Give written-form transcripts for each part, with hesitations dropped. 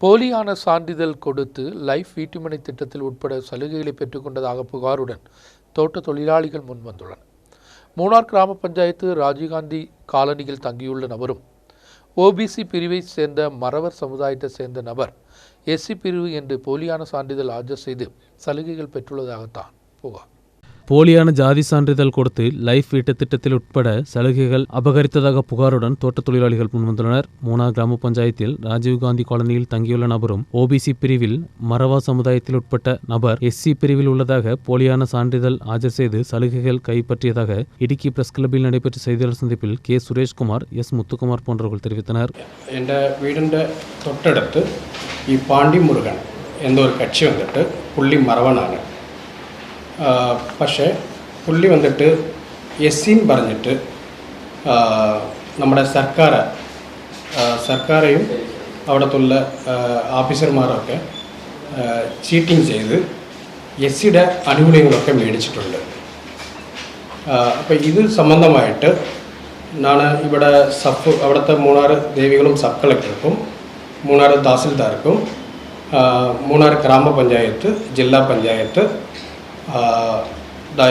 போலியான சான்றிதழ் கொடுத்து லைஃப் வீட்டுமனை திட்டத்தில் உட்பட சலுகைகளை பெற்றுக்கொண்டதாக புகாருடன் தோட்ட தொழிலாளிகள் முன்வந்துள்ளனர். மூணார் கிராம பஞ்சாயத்து ராஜீவ்காந்தி காலனியில் தங்கியுள்ள நபரும் ஓபிசி பிரிவை சேர்ந்த மறவர் சமுதாயத்தை சேர்ந்த நபர் எஸ்சி பிரிவு என்று போலியான சான்றிதழ் ஆஜர் செய்து சலுகைகள் பெற்றுள்ளதாகத்தான் புகார். போலியான ஜாதி சான்றிதழ் கொடுத்து லைஃப் வீட்டு திட்டத்தில் உட்பட சலுகைகள் அபகரித்ததாக புகாருடன் தோட்ட தொழிலாளிகள் முன்வந்துள்ளனர். மூணார் கிராம பஞ்சாயத்தில் ராஜீவ்காந்தி காலனியில் தங்கியுள்ள நபரும் ஓபிசி பிரிவில் மறவா சமுதாயத்தில் உட்பட்ட நபர் எஸ்சி பிரிவில் உள்ளதாக போலியான சான்றிதழ் ஆஜர் செய்து சலுகைகள் கைப்பற்றியதாக இடுக்கி பிரஸ் கிளப்பில் நடைபெற்ற செய்தியாளர் சந்திப்பில் கே സുരേഷ്കുമാർ, எஸ் മുത്തുകുമാർ போன்றவர்கள் தெரிவித்தனர். എൻ്റെ വീടിൻ്റെ തൊട്ടടുത്ത് ഈ പാണ്ടി മുരുകൻ എന്നൊരു കക്ഷി വന്നിട്ട് പുള്ളി മറവനാണ്. പക്ഷേ പുള്ളി വന്നിട്ട് എസ്സിന്ന് പറഞ്ഞിട്ട് നമ്മുടെ സർക്കാരെയും അവിടത്തുള്ള ഓഫീസർമാരൊക്കെ ചീറ്റിംഗ് ചെയ്ത് എസ്സിയുടെ ആനുകൂല്യങ്ങളൊക്കെ മേടിച്ചിട്ടുണ്ട്. അപ്പോൾ ഇത് സംബന്ധമായിട്ട് ഞാൻ ഇവിടെ അവിടുത്തെ മൂന്നാർ ദേവികളും സബ് കളക്ടർക്കും മൂന്നാർ തഹസിൽദാർക്കും മൂന്നാർ ഗ്രാമപഞ്ചായത്ത് ജില്ലാ പഞ്ചായത്ത്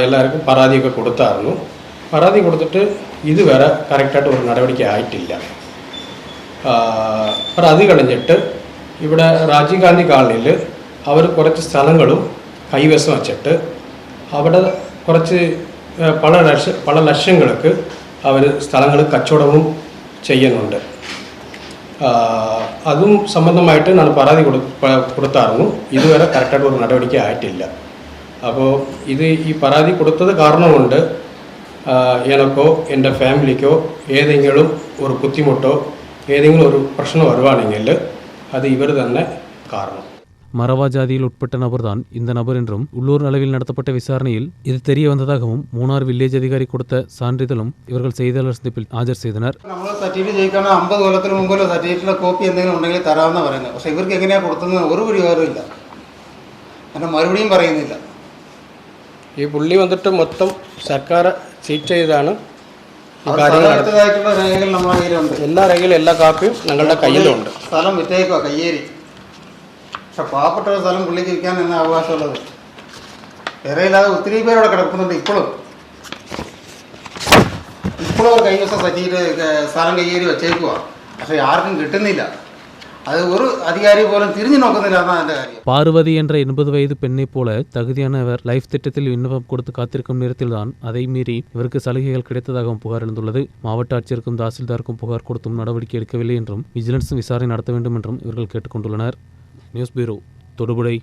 എല്ലാവർക്കും പരാതിയൊക്കെ കൊടുത്തായിരുന്നു. പരാതി കൊടുത്തിട്ട് ഇതുവരെ കറക്റ്റായിട്ട് ഒരു നടപടിക്ക് ആയിട്ടില്ല. അത് കഴിഞ്ഞിട്ട് ഇവിടെ രാജീവ് ഗാന്ധി കോളനിയിൽ അവർ കുറച്ച് സ്ഥലങ്ങളും കൈവശം വച്ചിട്ട് അവിടെ കുറച്ച് പല ലക്ഷങ്ങൾക്ക് അവർ സ്ഥലങ്ങൾ കച്ചവടവും ചെയ്യുന്നുണ്ട്. അതും സംബന്ധമായിട്ട് ഞാൻ പരാതി കൊടുത്തായിരുന്നു. ഇതുവരെ കറക്റ്റായിട്ട് ഒരു നടപടിക്ക് ആയിട്ടില്ല. അപ്പോൾ ഈ പരാതി കൊടുത്തത് കാരണം കൊണ്ട് എനിക്കോ എൻ്റെ ഫാമിലിക്കോ ഏതെങ്കിലും ഒരു ബുദ്ധിമുട്ടോ ഏതെങ്കിലും ഒരു പ്രശ്നം വരുവാണെങ്കിൽ அது இவர் തന്നെ காரணம். மறவா ஜாதியில் உட்பட்ட நபர்தான் இந்த நபர் என்றும் உள்ளூர் அளவில் நடத்தப்பட்ட விசாரணையில் இது தெரிய வந்ததாகவும் மூணார் வில்லேஜ் அதிகாரி கொடுத்த சான்றிதழும் இவர்கள் செய்தியாளர் சந்திப்பில் ஆஜர் செய்தனர். നമ്മൾ സർട്ടിഫിക്കറ്റ് ജയിക്കാൻ 50 കൊല്ലത്തിന് മുമ്പുള്ള സർട്ടിഫിക്കറ്റിലെ കോപ്പി എന്തെങ്കിലും ഉണ്ടെങ്കിൽ തരാമെന്ന് പറയുന്നത്. പക്ഷേ ഇവർക്ക് എങ്ങനെയാണ് കൊടുത്തതെന്ന് ഒരു പരിഹാരവും ഇല്ല. എൻ്റെ മറുപടിയും പറയുന്നില്ല. ഈ പുള്ളി വന്നിട്ട് മൊത്തം സർക്കാർ ചീറ്റ് ചെയ്താണ് രേഖകൾ നമ്മുടെ കയ്യിലുണ്ട്. എല്ലാ രേഖകളും എല്ലാ കാപ്പിയും ഞങ്ങളുടെ കയ്യിലുണ്ട്. സ്ഥലം വിറ്റേക്കുക കയ്യേരി. പക്ഷെ പാവപ്പെട്ട ഒരു സ്ഥലം പുള്ളിക്ക് വിൽക്കാൻ എന്നാ അവകാശമുള്ളത്? വേറെയില്ലാതെ ഒത്തിരി പേരവിടെ കിടക്കുന്നുണ്ട്. ഇപ്പോഴും അവർ കൈവശം സ്ഥലം കയ്യേരി വെച്ചേക്കുക. പക്ഷെ ആർക്കും കിട്ടുന്നില്ല. அது ஒரு அதிகாரி போல திரும்பி நோக்குന്നില്ല എന്നാണ് എൻ്റെ കാര്യം. பார்வதி என்ற 80 வயது பெண்ணை போல தகுதியானவர் லைஃப் திட்டத்தில் விண்ணப்பம் கொடுத்து காத்திருக்கும் நேரத்தில்தான் அதை மீறி இவருக்கு சலுகைகள் கிடைத்ததாகவும் புகார் எழுந்துள்ளது. மாவட்ட ஆட்சியருக்கும் தாசில்தாருக்கும் புகார் கொடுத்தும் நடவடிக்கை எடுக்கவில்லை என்றும் விஜிலன்ஸ் விசாரணை நடத்த வேண்டும் என்றும் இவர்கள் கேட்டுக்கொண்டுள்ளனர். News bureau, தொடுபுழை.